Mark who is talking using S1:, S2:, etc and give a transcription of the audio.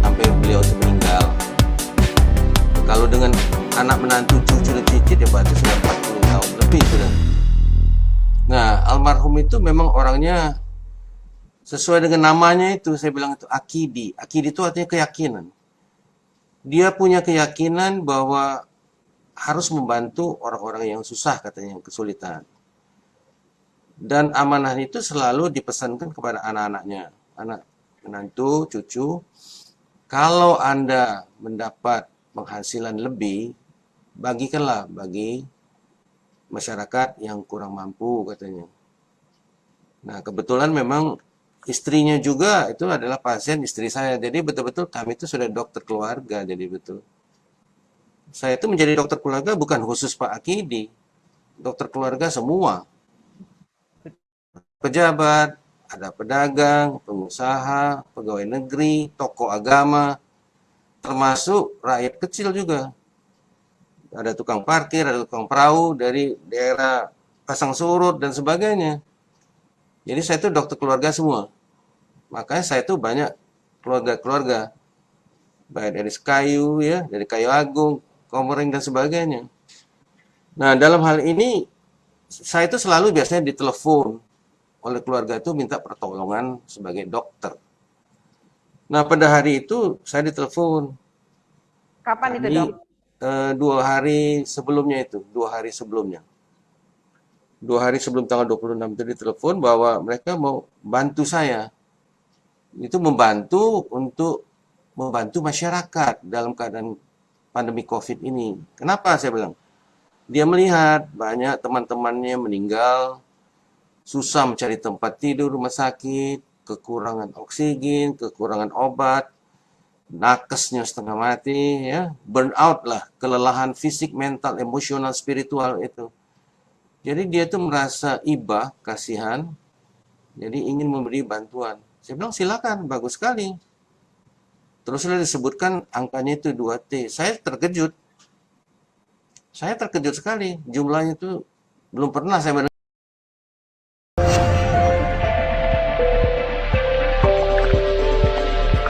S1: Sampai beliau itu meninggal. Kalau dengan anak menantu, cucu dan cicit ya berarti sudah 40 tahun lebih sudah. Nah, almarhum itu memang orangnya sesuai dengan namanya itu, saya bilang itu akidi. Akidi itu artinya keyakinan. Dia punya keyakinan bahwa harus membantu orang-orang yang susah, katanya, yang kesulitan. Dan amanah itu selalu dipesankan kepada anak-anaknya, anak menantu, cucu. Kalau Anda mendapat penghasilan lebih, bagikanlah bagi masyarakat yang kurang mampu, katanya. Nah, kebetulan memang istrinya juga itu adalah pasien istri saya. Jadi betul-betul kami itu sudah dokter keluarga. Jadi betul. Saya itu menjadi dokter keluarga bukan khusus Pak Akidi. Dokter keluarga semua. Pejabat, ada pedagang, pengusaha, pegawai negeri, tokoh agama, termasuk rakyat kecil juga. Ada tukang parkir, ada tukang perahu dari daerah Pasang Surut dan sebagainya. Jadi saya itu dokter keluarga semua. Makanya saya itu banyak keluarga-keluarga. Baik dari kayu ya, dari kayu agung, komering dan sebagainya. Nah, dalam hal ini saya itu selalu biasanya ditelepon oleh keluarga itu minta pertolongan sebagai dokter. Nah, pada hari itu saya ditelepon.
S2: Kapan itu,
S1: Tadi
S2: Dok?
S1: 2 hari sebelumnya itu, 2 hari sebelumnya. 2 hari sebelum tanggal 26 itu ditelepon bahwa mereka mau bantu saya. Itu membantu untuk membantu masyarakat dalam keadaan pandemi COVID ini. Kenapa saya bilang? Dia melihat banyak teman-temannya meninggal, susah mencari tempat tidur rumah sakit, kekurangan oksigen, kekurangan obat, nakesnya setengah mati, ya, burnout lah, kelelahan fisik, mental, emosional, spiritual itu. Jadi dia tuh merasa iba, kasihan, jadi ingin memberi bantuan. Saya bilang silakan, bagus sekali. Teruslah disebutkan angkanya itu 2T. Saya terkejut. Saya terkejut sekali. Jumlahnya itu belum pernah saya